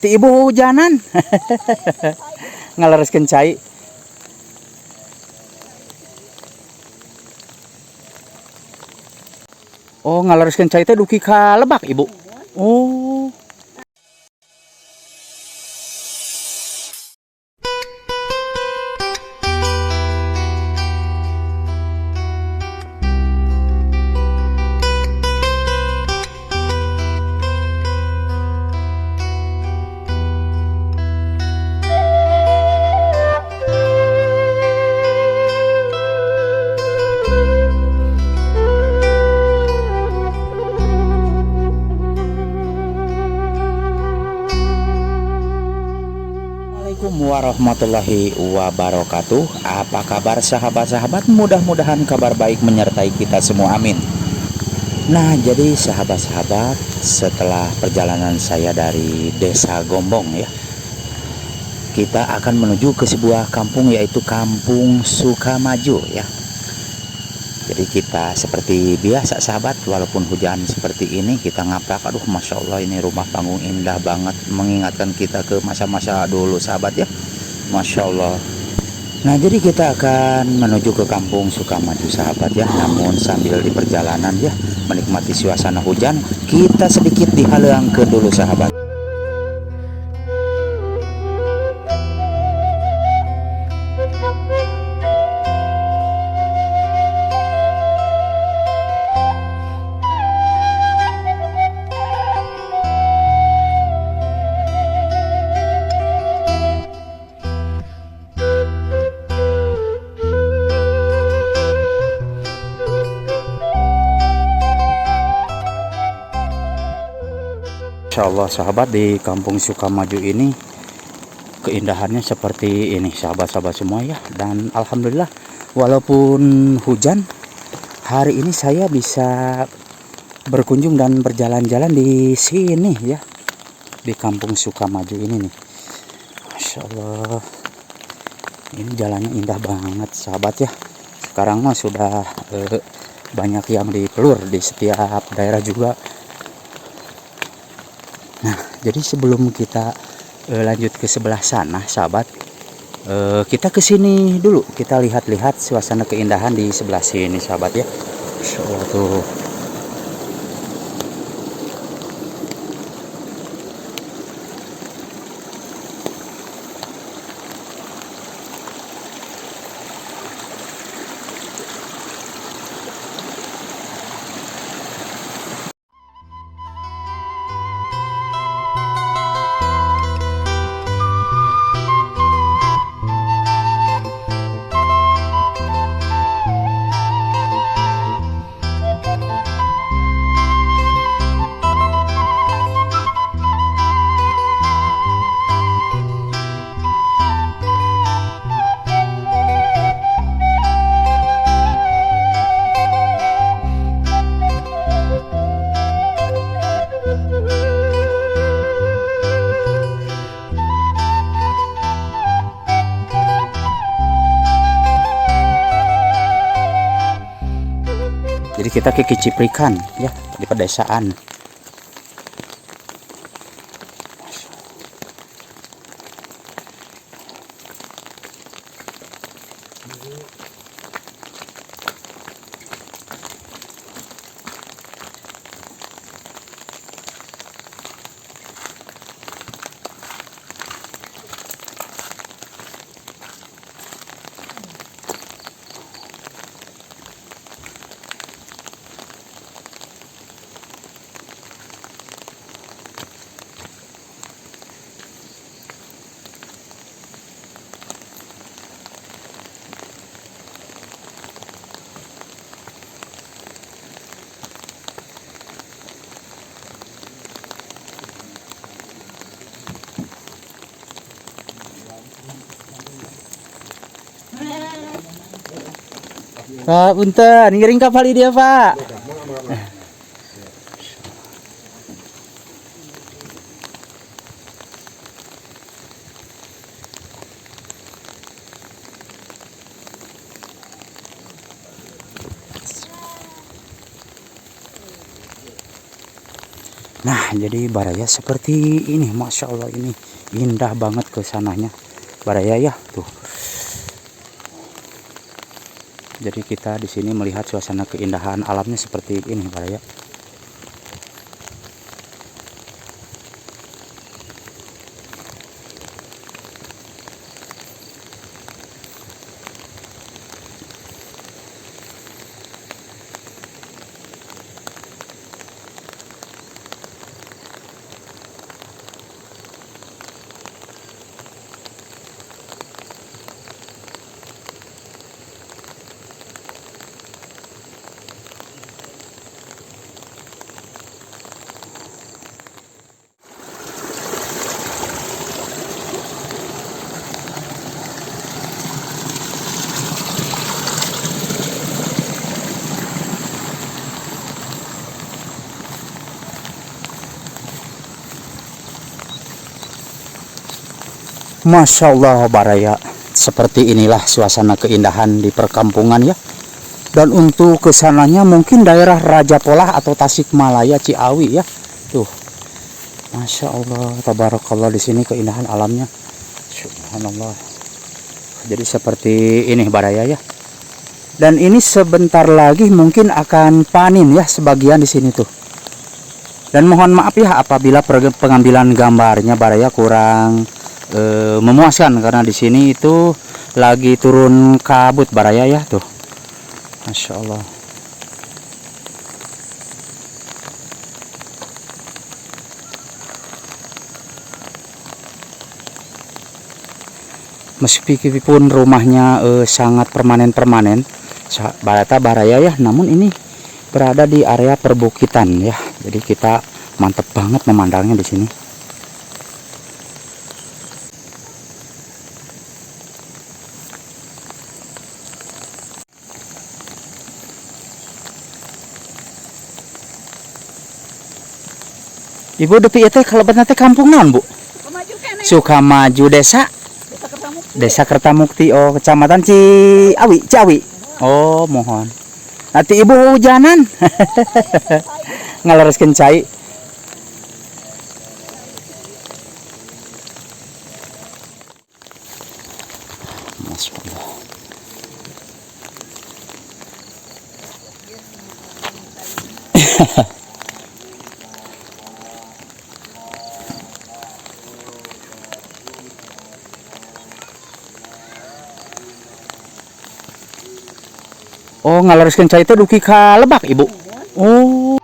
Ti ibu hujanan. Ngalereskeun cai. Oh, ngalereskeun cai teh duki ka Lebak, Ibu. Oh. Assalamualaikum warahmatullahi wabarakatuh. Apa kabar sahabat-sahabat? Mudah-mudahan kabar baik menyertai kita semua, amin. Nah, jadi sahabat-sahabat, setelah perjalanan saya dari Desa Gombong ya, kita akan menuju ke sebuah kampung, yaitu Kampung Sukamaju ya. Jadi kita seperti biasa sahabat, walaupun hujan seperti ini kita ngaprak. Aduh, Masya Allah, ini rumah panggung indah banget, mengingatkan kita ke masa-masa dulu sahabat ya. Masya Allah. Nah, jadi kita akan menuju ke Kampung Sukamaju sahabat ya. Namun sambil di perjalanan ya, menikmati suasana hujan, kita sedikit dihalangkeun dulu sahabat. Insya Allah sahabat, di Kampung Sukamaju ini keindahannya seperti ini sahabat-sahabat semua ya. Dan alhamdulillah, walaupun hujan, hari ini saya bisa berkunjung dan berjalan-jalan di sini ya, di Kampung Sukamaju ini nih. Masya Allah, ini jalannya indah banget sahabat ya. Sekarang mah sudah banyak yang dipelur di setiap daerah juga. Nah, jadi sebelum kita lanjut ke sebelah sana sahabat, kita ke sini dulu, kita lihat-lihat suasana keindahan di sebelah sini sahabat ya. Masya Allah tuh. Jadi kita ke Kiciprikan ya, di pedesaan. Pak, punten, ngiring kapal dia, Pak. Nah, jadi Baraya seperti ini, Masya Allah, ini indah banget ke sananya Baraya ya tuh. Jadi kita di sini melihat suasana keindahan alamnya seperti ini Baraya. Masya Allah Baraya, seperti inilah suasana keindahan di perkampungan ya. Dan untuk kesananya mungkin daerah Raja Polah atau Tasikmalaya, Ciawi ya. Tuh, Masya Allah, tabarakallah, di sini keindahan alamnya, subhanallah. Jadi seperti ini Baraya ya. Dan ini sebentar lagi mungkin akan panen ya sebagian di sini tuh. Dan mohon maaf ya apabila pengambilan gambarnya Baraya kurang memuaskan, karena di sini itu lagi turun kabut Baraya ya tuh. Masya Allah. Meskipun rumahnya sangat permanen Baraya ya, namun ini berada di area perbukitan ya. Jadi kita mantep banget memandangnya di sini. Ibu depi itu kalau nanti kampung non Bu? Sukamaju Desa Kertamukti. Oh, Kecamatan Ciawi. Oh, mohon. Nanti Ibu hujanan. Ngaleruskeun cai. Masyaallah. Oh, ngaleruskeun cai teh duki ka Lebak, Ibu. Oh.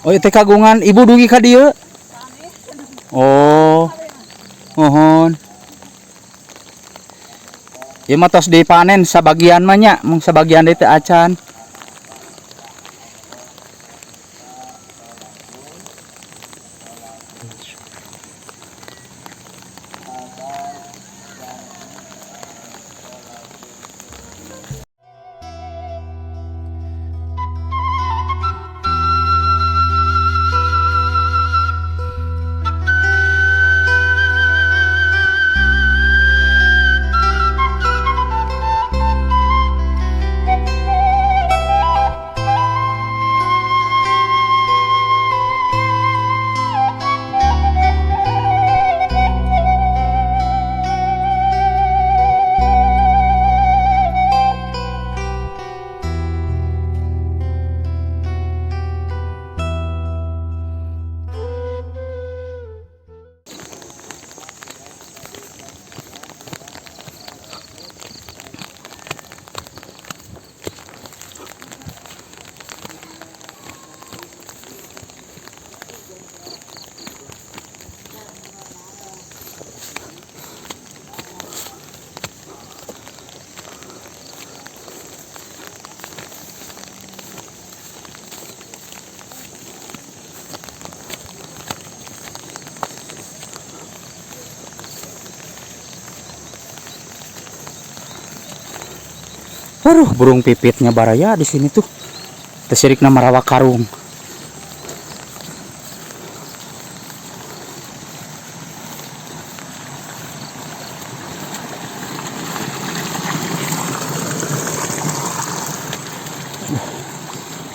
Oh, teh kagungan ibu dugi ka dieu. Oh. Mohon. Ieu mah tos dipanen sabagian mah nya, mung sabagian deui teh acan. Waduh, burung pipitnya baraya di sini tuh. Tesirik nama rawa karung.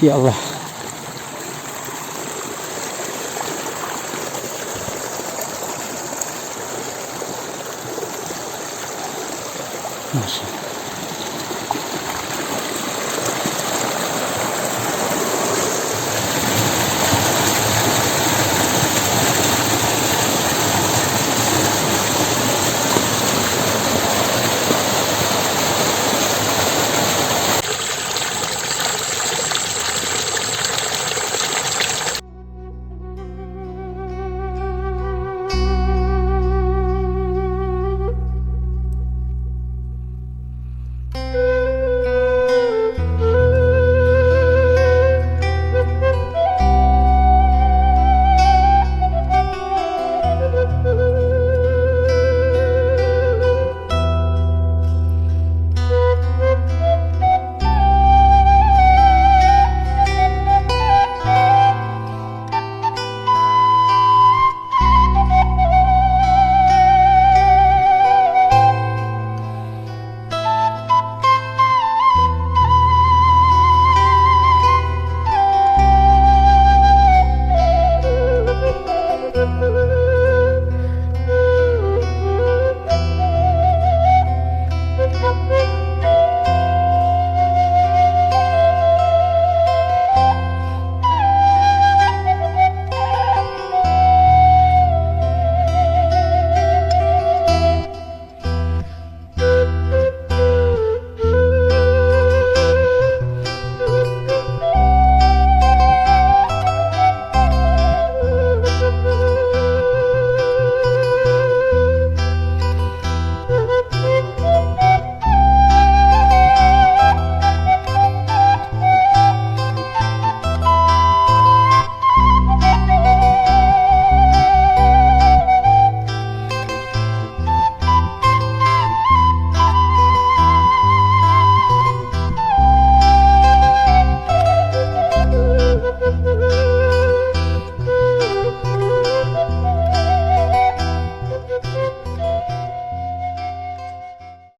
Ya Allah. Masya.